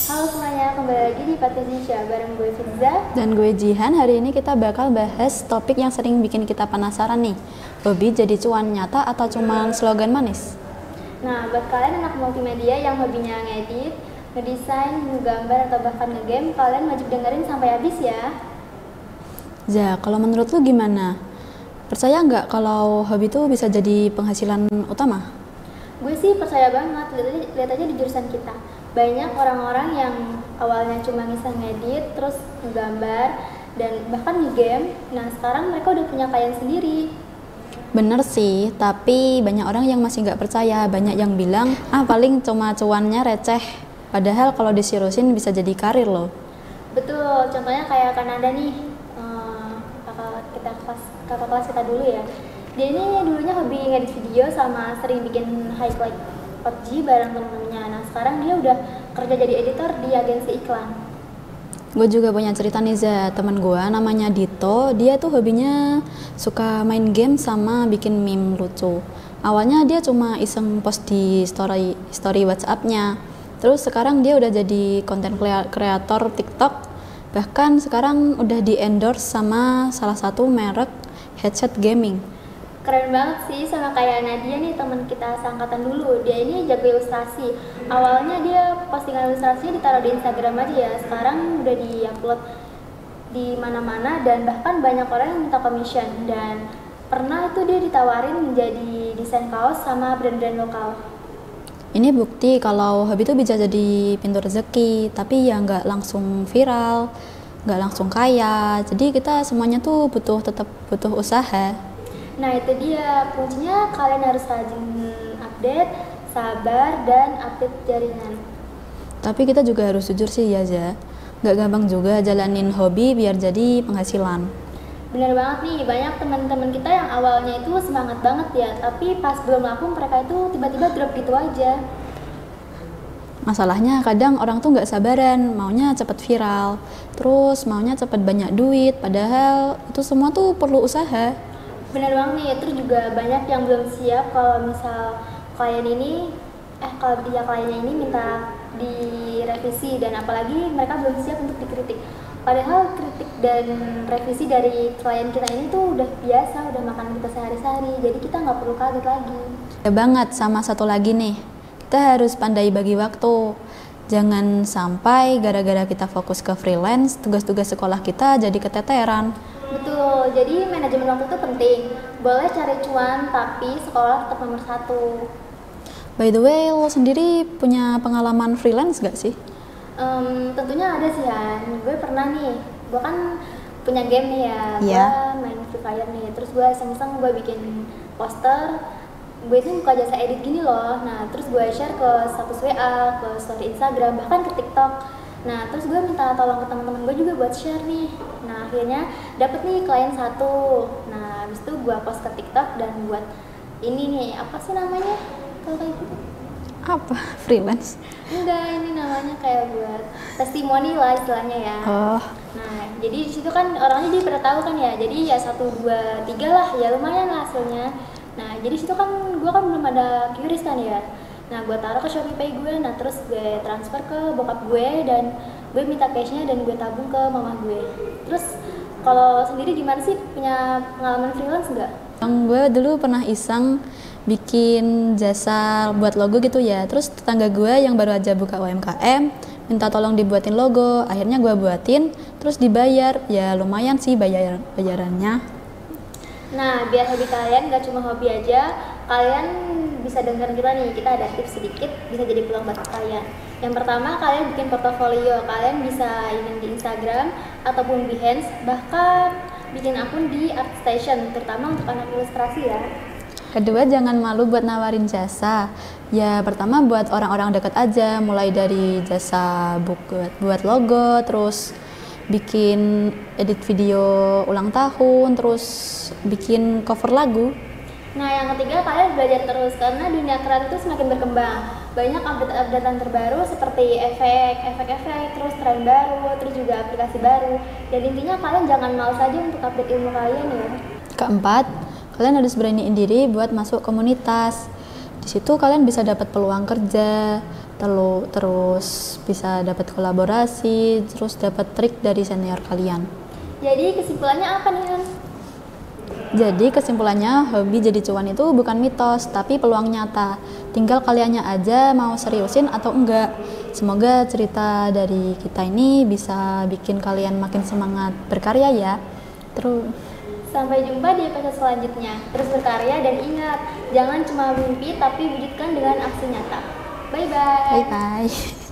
Halo semuanya, kembali lagi di Podcast Indonesia bareng gue Firza. Dan gue Jihan. Hari ini kita bakal bahas topik yang sering bikin kita penasaran nih. Hobi jadi cuan nyata atau cuma slogan manis? Nah, buat kalian anak multimedia yang hobinya ngedit, ngedesain, ngegambar, atau bahkan ngegame, kalian wajib dengerin sampai habis ya. Kalau menurut lu gimana? Percaya nggak kalau hobi itu bisa jadi penghasilan utama? Gue sih percaya banget, lihat aja di jurusan kita. Banyak orang-orang yang awalnya cuma bisa ngedit, terus ngegambar, dan bahkan ngegame. Nah, sekarang mereka udah punya klien sendiri. Bener sih, tapi banyak orang yang masih nggak percaya. Banyak yang bilang, paling cuma cuannya receh. Padahal kalau diseriusin bisa jadi karir loh. Betul, contohnya kayak Kanada nih, kakak kelas kita dulu ya. Dia ini dulunya hobi ngedit video sama sering bikin highlight PUBG bareng temen-temennya. Nah, sekarang dia udah kerja jadi editor di agensi iklan. Gue juga punya cerita nih, teman gue namanya Dito. Dia tuh hobinya suka main game sama bikin meme lucu. Awalnya dia cuma iseng post di story WhatsApp-nya. Terus sekarang dia udah jadi konten kreator TikTok. Bahkan sekarang udah di endorse sama salah satu merek headset gaming. Keren banget sih, sama kayak Nadia nih, teman kita seangkatan dulu. Dia ini jago ilustrasi. Awalnya dia postingan ilustrasinya ditaruh di Instagram aja ya. Sekarang udah di-upload di mana-mana dan bahkan banyak orang yang minta commission. Dan pernah itu dia ditawarin menjadi desain kaos sama brand-brand lokal. Ini bukti kalau hobi itu bisa jadi pintu rezeki, tapi ya nggak langsung viral, nggak langsung kaya. Jadi kita semuanya tuh tetap butuh usaha. Nah, itu dia kuncinya, kalian harus rajin update, sabar, dan update jaringan. Tapi kita juga harus jujur sih ya, nggak gampang juga jalanin hobi biar jadi penghasilan. Bener banget nih, banyak teman-teman kita yang awalnya itu semangat banget ya, tapi pas belum laku mereka itu tiba-tiba drop gitu aja. Masalahnya kadang orang tuh nggak sabaran, maunya cepet viral, terus maunya cepet banyak duit, padahal itu semua tuh perlu usaha. Bener banget nih, terus juga banyak yang belum siap kalau misal kliennya ini minta direvisi, dan apalagi mereka belum siap untuk dikritik. Padahal kritik dan revisi dari klien kita ini tuh udah biasa, udah makan kita sehari-hari, jadi kita nggak perlu kaget lagi. Ya banget, sama satu lagi nih, kita harus pandai bagi waktu. Jangan sampai gara-gara kita fokus ke freelance, tugas-tugas sekolah kita jadi keteteran. Betul, jadi manajemen waktu itu penting. Boleh cari cuan, tapi sekolah tetap nomor satu. By the way, lo sendiri punya pengalaman freelance gak sih? Tentunya ada sih ya. Gue pernah nih, gue kan punya game nih ya. Yeah. Gue main Free Fire nih, terus gue iseng-iseng gue bikin poster. Gue itu buka jasa edit gini loh. Nah, terus gue share ke status WA, ke story Instagram, bahkan ke TikTok. Nah, terus gue minta tolong ke teman-teman gue juga buat share nih. Nah, akhirnya dapet nih klien satu. Nah, habis itu gue post ke TikTok dan buat ini nih, apa sih namanya kalau kayak gitu? Apa? Freelance? Enggak, ini namanya kayak buat testimoni lah istilahnya ya. Oh. Nah, jadi di situ kan orangnya dia pada tahu kan ya. Jadi ya 1, 2, 3 lah, ya lumayan lah hasilnya. Nah, jadi situ kan gue kan belum ada QRIS kan ya. Nah, gue taruh ke Shopee gue, nah terus gue transfer ke bokap gue dan gue minta cashnya dan gue tabung ke mama gue. Terus kalau sendiri gimana sih, punya pengalaman freelance nggak? Gue dulu pernah iseng bikin jasa buat logo gitu ya. Terus tetangga gue yang baru aja buka UMKM minta tolong dibuatin logo. Akhirnya gue buatin, terus dibayar. Ya lumayan sih bayarannya. Nah, biar hobi kalian gak cuma hobi aja, kalian bisa dengar kita nih, kita ada tips sedikit bisa jadi peluang buat kalian. Yang pertama, kalian bikin portofolio. Kalian bisa ingin di Instagram ataupun Behance, bahkan bikin akun di ArtStation, terutama untuk anak ilustrasi ya. Kedua, jangan malu buat nawarin jasa. Ya pertama buat orang-orang dekat aja, mulai dari jasa buat logo, terus bikin edit video ulang tahun, terus bikin cover lagu. Nah, yang ketiga, kalian belajar terus karena dunia kreatif itu semakin berkembang. Banyak update-updatean terbaru seperti efek, terus tren baru, terus juga aplikasi baru. Dan intinya kalian jangan malas aja untuk update ilmu kalian ya. Keempat, kalian harus beraniin diri buat masuk komunitas. Di situ kalian bisa dapat peluang kerja, terus bisa dapat kolaborasi, terus dapat trik dari senior kalian. Jadi kesimpulannya apa nih, Han? Jadi kesimpulannya hobi jadi cuan itu bukan mitos, tapi peluang nyata. Tinggal kaliannya aja mau seriusin atau enggak. Semoga cerita dari kita ini bisa bikin kalian makin semangat berkarya ya. Terus Sampai jumpa di episode selanjutnya. Terus berkarya dan ingat, jangan cuma mimpi tapi wujudkan dengan aksi nyata. Bye-bye. bye bye.